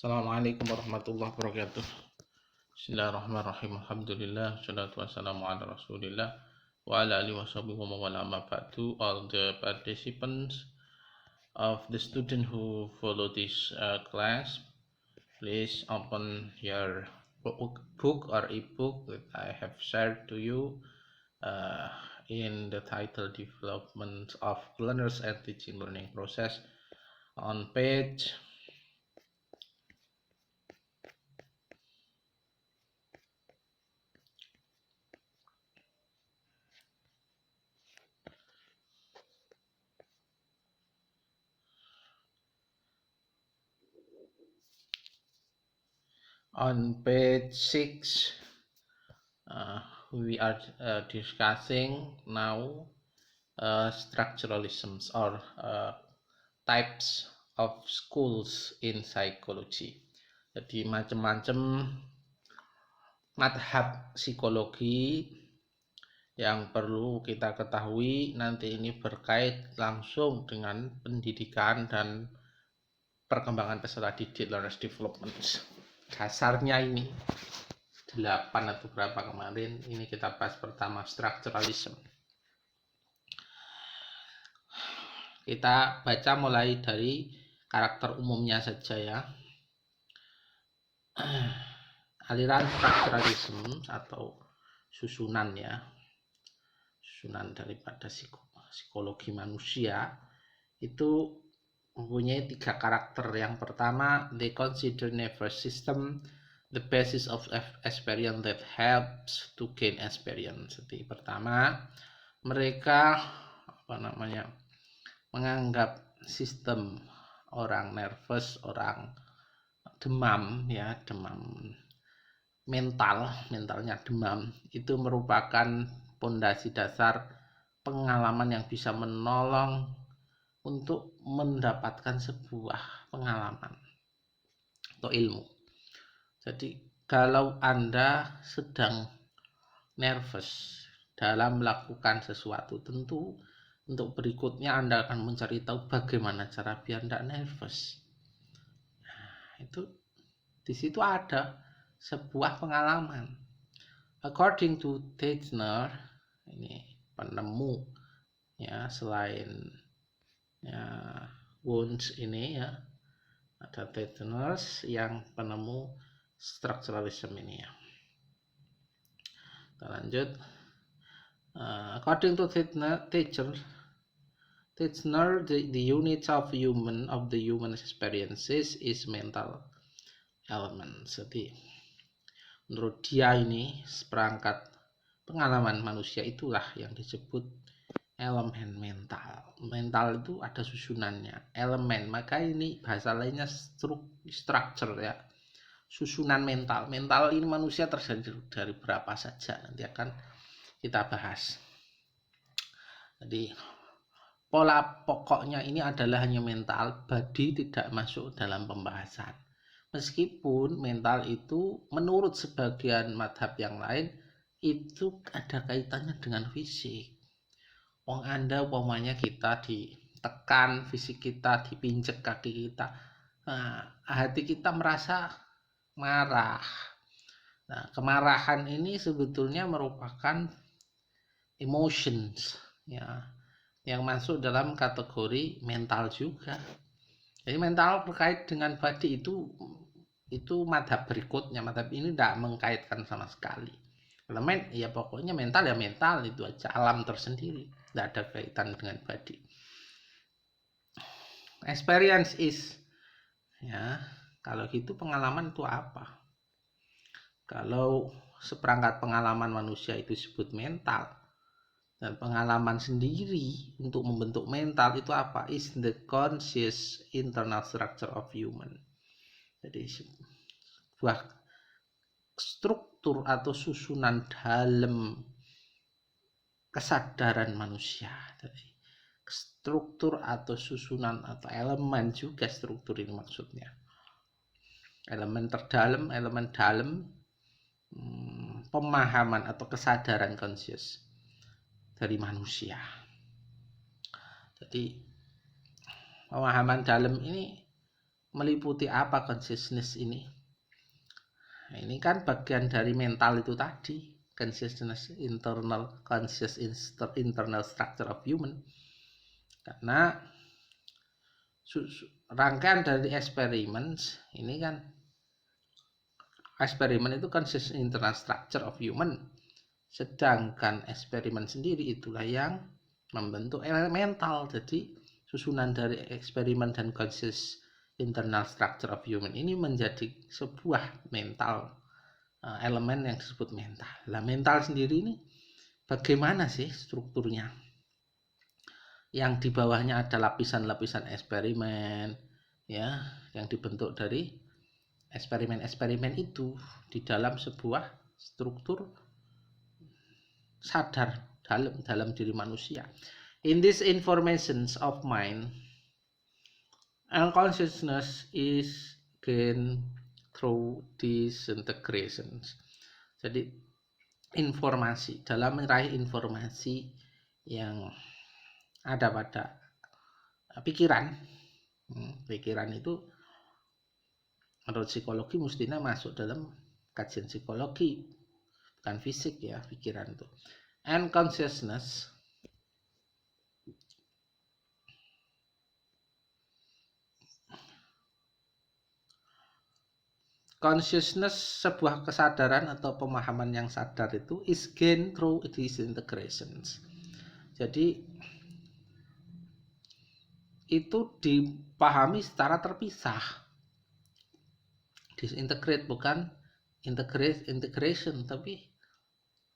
Assalamualaikum warahmatullahi wabarakatuh. Bismillahirrahmanirrahim. Alhamdulillah, salatu wassalamu ala rasulillah wa ala alihi washabihi wa mawala amma ba'du. All the participants of the student who follow this class, please open your book or ebook that I have shared to you in the title Development of Learners and Teaching Learning Process on page 6. We are discussing now structuralisms or types of schools in psychology. Jadi macam-macam madhab psikologi yang perlu kita ketahui. Nanti ini berkait langsung dengan pendidikan dan perkembangan peserta didik, learners development. Dasarnya ini 8 atau berapa kemarin, ini kita bahas pertama, structuralism. Kita baca mulai dari karakter umumnya saja ya. Aliran structuralism atau susunan ya, susunan daripada psikologi manusia itu mempunyai 3 karakter. Yang pertama, they consider nervous system the basis of experience that helps to gain experience. Jadi pertama, mereka menganggap sistem orang nervous, orang demam ya, demam mentalnya demam, itu merupakan pondasi dasar pengalaman yang bisa menolong untuk mendapatkan sebuah pengalaman atau ilmu. Jadi kalau Anda sedang nervous dalam melakukan sesuatu, tentu untuk berikutnya Anda akan mencari tahu bagaimana cara biar tidak nervous. Nah, itu di situ ada sebuah pengalaman. According to Teichner, ini penemu ya, selain ya, Wundt ini ya, ada Teichner yang penemu structuralism ini ya. Kita lanjut. According to Teichner, the unit of the human experiences is mental element. Jadi menurut dia ini seperangkat pengalaman manusia itulah yang disebut elemen mental. Mental itu ada susunannya, elemen. Maka ini bahasa lainnya structure ya. Susunan mental. Mental ini manusia terdiri dari berapa saja, nanti akan kita bahas. Jadi pola pokoknya ini adalah hanya mental, body tidak masuk dalam pembahasan. Meskipun mental itu menurut sebagian madhab yang lain itu ada kaitannya dengan fisik. Wong Anda umpamanya kita ditekan, fisik kita dipinjek kaki kita, nah, hati kita merasa marah. Nah, kemarahan ini sebetulnya merupakan emotions ya, yang masuk dalam kategori mental juga. Jadi mental berkait dengan body itu madhab berikutnya. Madhab ini tidak mengkaitkan sama sekali. Elemen ya pokoknya mental ya mental, itu aja, alam tersendiri, tidak ada kaitan dengan body. Experience is ya, kalau gitu pengalaman itu apa? Kalau seperangkat pengalaman manusia itu disebut mental, dan pengalaman sendiri untuk membentuk mental itu apa? Is the conscious internal structure of human. Jadi sebuah struktur atau susunan dalam kesadaran manusia. Jadi struktur atau susunan atau elemen juga struktur ini maksudnya. Elemen terdalam, elemen dalam, pemahaman atau kesadaran conscious dari manusia. Jadi pemahaman dalam ini meliputi apa consciousness ini? Nah, ini kan bagian dari mental itu tadi, consciousness, internal structure of human. Karena rangkaian dari eksperimen ini kan, eksperimen itu conscious internal structure of human, sedangkan eksperimen sendiri itulah yang membentuk elemental. Jadi susunan dari eksperimen dan conscious internal structure of human ini menjadi sebuah mental, elemen yang disebut mental. Nah, mental sendiri ini bagaimana sih strukturnya? Yang di bawahnya ada lapisan-lapisan eksperimen, ya, yang dibentuk dari eksperimen-eksperimen itu di dalam sebuah struktur sadar dalam diri manusia. In these informations of mind, unconsciousness is gained through these integrations. Jadi informasi, dalam meraih informasi yang ada pada pikiran. Pikiran itu menurut psikologi mestinya masuk dalam kajian psikologi, bukan fisik ya, pikiran itu. And consciousness sebuah kesadaran atau pemahaman yang sadar itu is gained through these integrations. Jadi itu dipahami secara terpisah. Disintegrate, bukan integration, tapi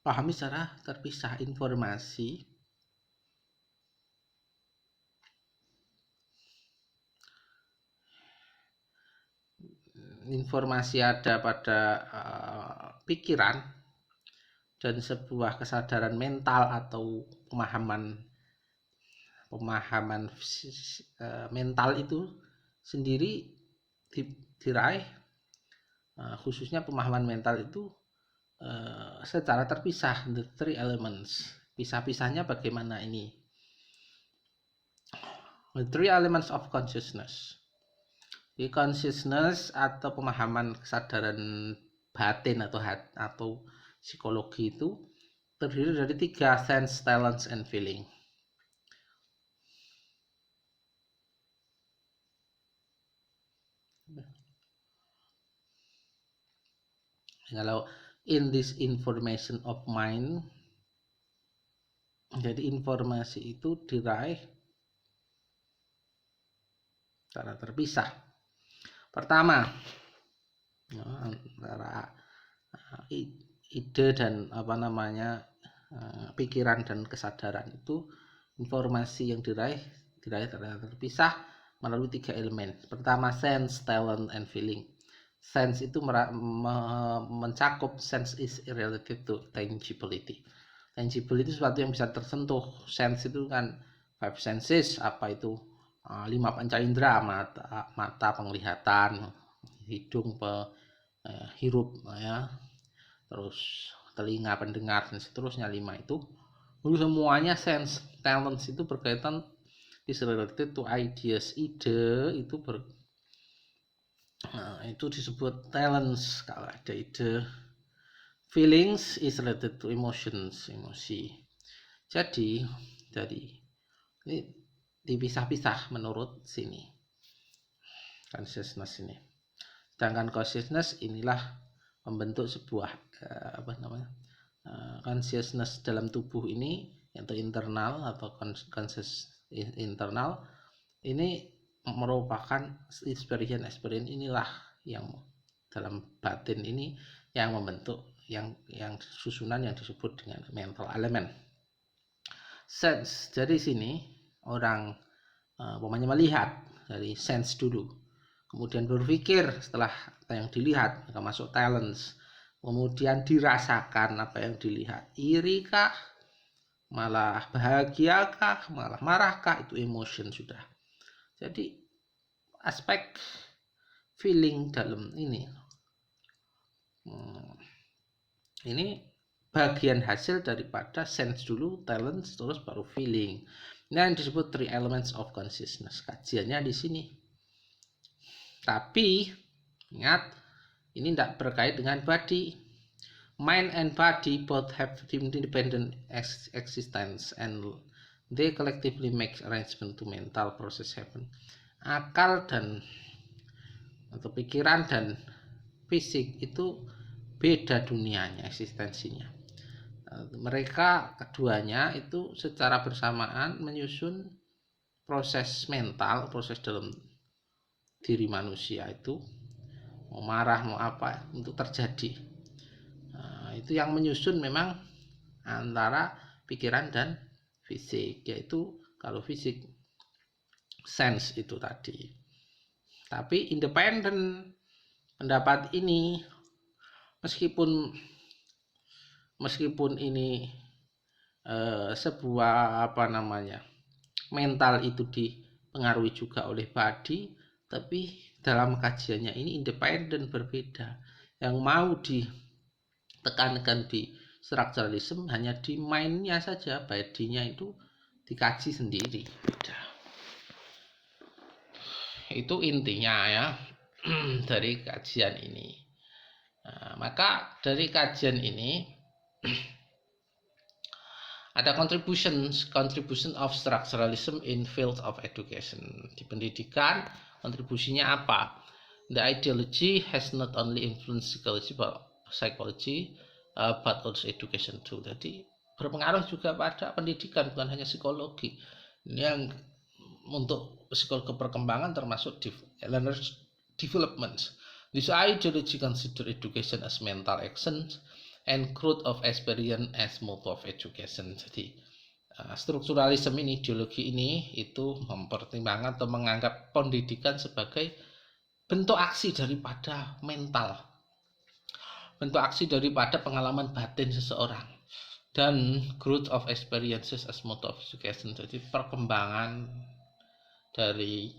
pahami secara terpisah. Informasi ada pada pikiran dan sebuah kesadaran mental atau pemahaman mental itu sendiri diraih, khususnya pemahaman mental itu secara terpisah. The three elements, pisah-pisahnya bagaimana ini? The three elements of consciousness. Di consciousness atau pemahaman kesadaran batin atau psikologi itu terdiri dari 3 sense, talents, and feeling. Kalau in this information of mind, jadi informasi itu diraih secara terpisah. Pertama, antara ide dan pikiran dan kesadaran itu, informasi yang diraih secara terpisah melalui 3 elemen. Pertama, sense, talent, and feeling. Sense itu mencakup, sense is related to tangibility. Tangibility itu sesuatu yang bisa tersentuh. Sense itu kan 5 senses, apa itu 5 panca indera, mata penglihatan, hidung hirup, ya, terus telinga pendengar, dan seterusnya. 5 itu semuanya sense. Talents itu berkaitan is related to ideas. Ide itu itu disebut talents kalau ada ide. Feelings is related to emotions, emosi. Jadi ini dipisah-pisah menurut sini consciousness ini. Sedangkan consciousness inilah membentuk sebuah consciousness dalam tubuh ini, yaitu internal atau conscious internal ini merupakan experience inilah yang dalam batin ini yang membentuk yang susunan yang disebut dengan mental element. Sense, dari sini orang melihat dari sense dulu, kemudian berpikir setelah apa yang dilihat, maka masuk talents, kemudian dirasakan apa yang dilihat, irikah, malah bahagiakah, malah marahkah, itu emotion sudah. Jadi aspek feeling dalam ini bagian hasil daripada sense dulu, talents, terus baru feeling. Ini yang disebut 3 elements of consciousness. Kajiannya di sini. Tapi ingat, ini tidak berkait dengan body. Mind and body both have independent existence and they collectively make arrangement to mental process happen. Akal dan atau pikiran dan fisik itu beda dunianya, eksistensinya. Mereka keduanya itu secara bersamaan menyusun proses mental, proses dalam diri manusia itu, mau marah mau apa untuk terjadi. Itu yang menyusun memang antara pikiran dan fisik, yaitu kalau fisik sense itu tadi. Tapi independen pendapat ini, meskipun ini sebuah mental itu dipengaruhi juga oleh body, tapi dalam kajiannya ini independen, berbeda. Yang mau ditekankan di structuralism hanya di mind-nya saja, body-nya itu dikaji sendiri, beda. Itu intinya ya dari kajian ini. Maka dari kajian ini ada contribution of structuralism in field of education. Di pendidikan kontribusinya apa? The ideology has not only influenced psychology but also education too. Jadi berpengaruh juga pada pendidikan, bukan hanya psikologi. Ini yang untuk psikologi perkembangan termasuk learner's development. This ideology consider education as mental action and growth of experience as mode of education. Jadi strukturalisme ini, ideologi ini itu mempertimbangkan atau menganggap pendidikan sebagai bentuk aksi daripada mental, bentuk aksi daripada pengalaman batin seseorang, dan growth of experiences as mode of education. Jadi perkembangan dari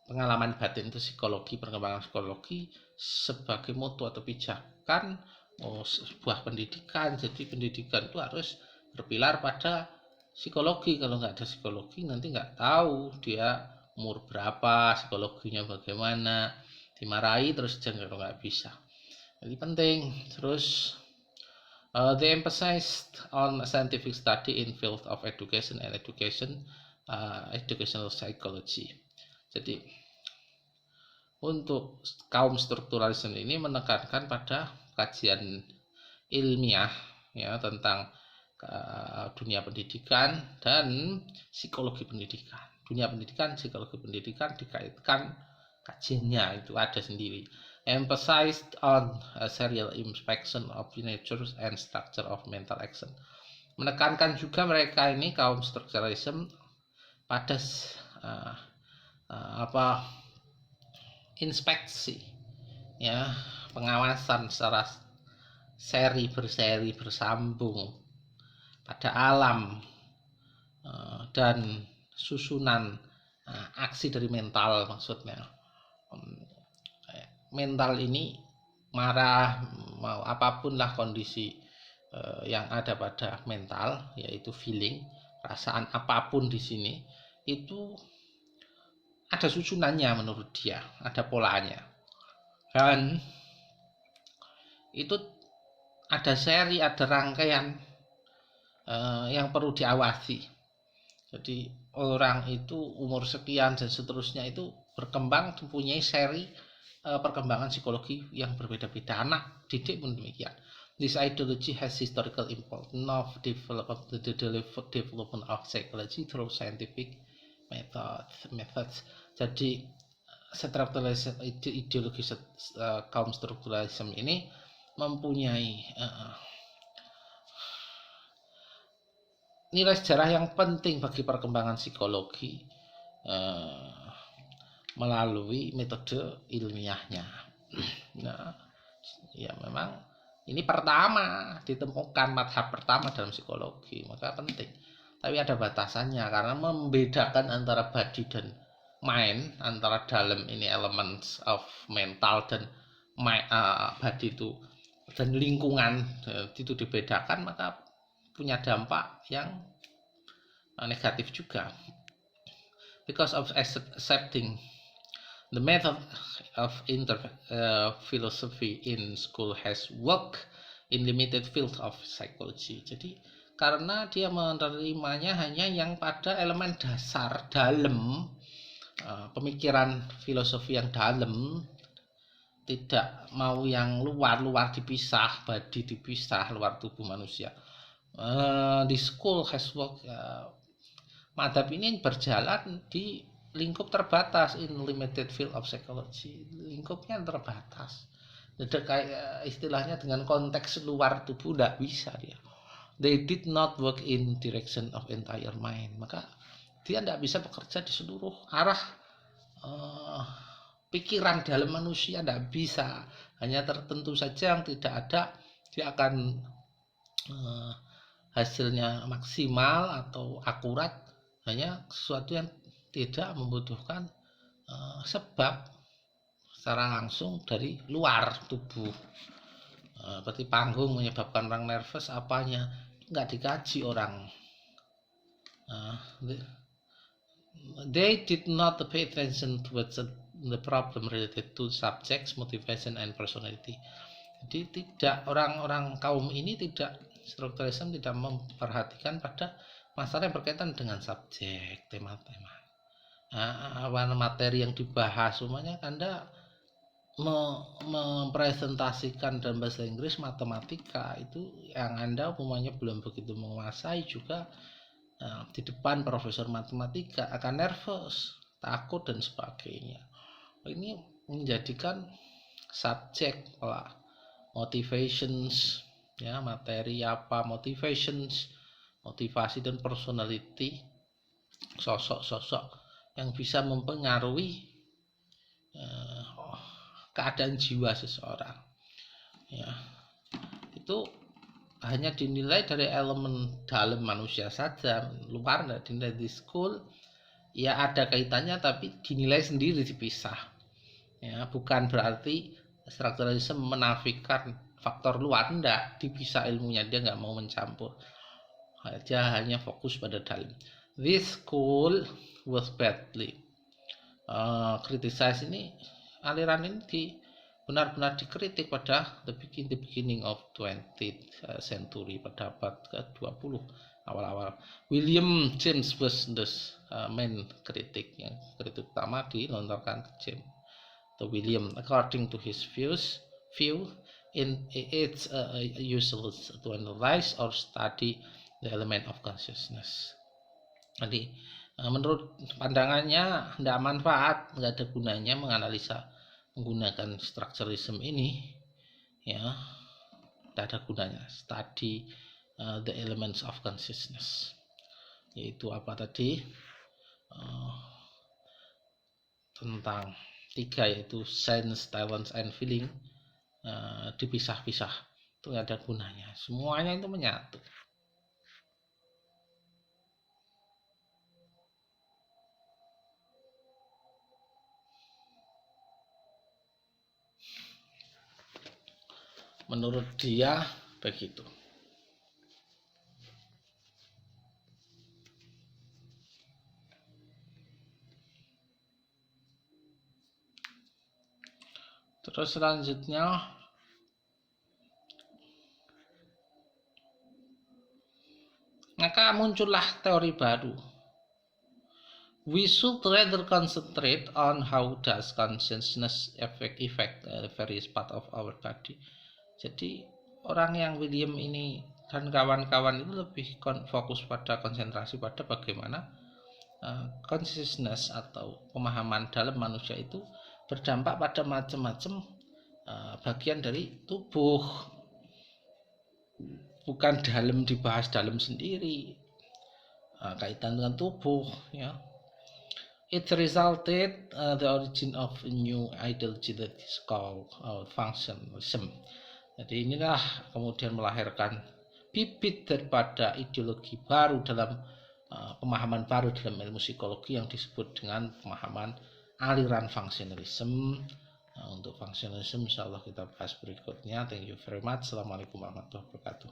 pengalaman batin itu psikologi, perkembangan psikologi sebagai moto atau pijakan sebuah pendidikan. Jadi pendidikan itu harus berpilar pada psikologi. Kalau nggak ada psikologi nanti nggak tahu dia umur berapa, psikologinya bagaimana, dimarahi terus jangan, kalau nggak bisa. Jadi penting. Terus they emphasized on scientific study in field of education and educational psychology. Jadi untuk kaum strukturalisme ini menekankan pada kajian ilmiah ya tentang dunia pendidikan dan psikologi pendidikan. Dunia pendidikan, psikologi pendidikan dikaitkan, kajiannya itu ada sendiri. Emphasized on serial inspection of nature and structure of mental action. Menekankan juga mereka ini kaum strukturalisme pada inspeksi ya, pengawasan secara berseri bersambung pada alam dan susunan aksi dari mental. Maksudnya mental ini marah, mau apapun lah kondisi yang ada pada mental, yaitu feeling, perasaan apapun di sini itu ada susunannya menurut dia, ada polanya, dan itu ada seri, ada rangkaian yang perlu diawasi. Jadi orang itu umur sekian dan seterusnya itu berkembang, mempunyai seri perkembangan psikologi yang berbeda-beda. Anak didik pun demikian. This ideology has historical importance of the development of psychology through scientific methods. Jadi ideologi kaum strukturalisme ini mempunyai nilai sejarah yang penting bagi perkembangan psikologi melalui metode ilmiahnya. Nah, ya memang ini pertama ditemukan, madhab pertama dalam psikologi, maka penting. Tapi ada batasannya karena membedakan antara body dan mind, antara dalam ini elements of mental dan body itu dan lingkungan itu dibedakan, maka punya dampak yang negatif juga. Because of accepting The method of philosophy in school has worked in limited field of psychology. Jadi karena dia menerimanya hanya yang pada elemen dasar dalam, pemikiran filosofi yang dalam, tidak mau yang luar dipisah, body dipisah, luar tubuh manusia. Di school has worked, madhab ini berjalan di lingkup terbatas, in limited field of psychology, lingkupnya terbatas. Jadi kayak istilahnya dengan konteks luar tubuh tidak bisa dia. They did not work in direction of entire mind, maka dia tidak bisa bekerja di seluruh arah pikiran dalam manusia, tidak bisa, hanya tertentu saja yang tidak ada, dia akan hasilnya maksimal atau akurat, hanya sesuatu yang tidak membutuhkan sebab secara langsung dari luar tubuh. Seperti panggung menyebabkan orang nervous, apanya nggak dikaji orang. They did not pay attention towards the problem related to subjects, motivation, and personality. Jadi tidak, orang-orang kaum ini tidak, strukturalisme tidak memperhatikan pada masalah yang berkaitan dengan subjek, tema-tema, materi yang dibahas. Semuanya Anda mempresentasikan dalam bahasa Inggris matematika itu yang Anda umumnya belum begitu menguasai juga, di depan profesor matematika akan nervous, takut dan sebagainya. Ini menjadikan subjek motivations, ya, materi apa, motivasi dan personality, sosok-sosok yang bisa mempengaruhi keadaan jiwa seseorang, ya, itu hanya dinilai dari elemen dalam manusia saja, luar tidak dinilai. Di school ya ada kaitannya tapi dinilai sendiri, dipisah, ya, bukan berarti strukturalisme menafikan faktor luar, tidak, dipisah ilmunya, dia nggak mau mencampur, dia hanya fokus pada dalam. This school was badly criticized. Ini aliran ini benar-benar dikritik pada the beginning of 20th century, pada abad ke-20 awal-awal. William James was the main critic, yang kritik utama dilontarkan ke James atau William. According to his view, it's useless to analyze or study the element of consciousness. Jadi menurut pandangannya tidak manfaat, nggak ada gunanya menganalisa menggunakan strukturalisme ini, ya, tidak ada gunanya. Study the elements of consciousness, yaitu apa tadi, tentang tiga, yaitu sense, talents, and feeling, dipisah-pisah, itu nggak ada gunanya, semuanya itu menyatu. Menurut dia begitu. Terus selanjutnya, maka muncullah teori baru. We should rather concentrate on how does consciousness affect various part of our body. Jadi orang yang William ini dan kawan-kawan itu lebih fokus pada konsentrasi pada bagaimana consciousness atau pemahaman dalam manusia itu berdampak pada macam-macam bagian dari tubuh, bukan dalam dibahas dalam sendiri, kaitan dengan tubuh, ya. It resulted the origin of a new ideology that is called functionalism. Jadi inilah kemudian melahirkan bibit daripada ideologi baru dalam pemahaman baru dalam ilmu psikologi yang disebut dengan pemahaman aliran functionalism. Untuk functionalism insyaallah kita bahas berikutnya. Thank you very much. Assalamualaikum warahmatullahi wabarakatuh.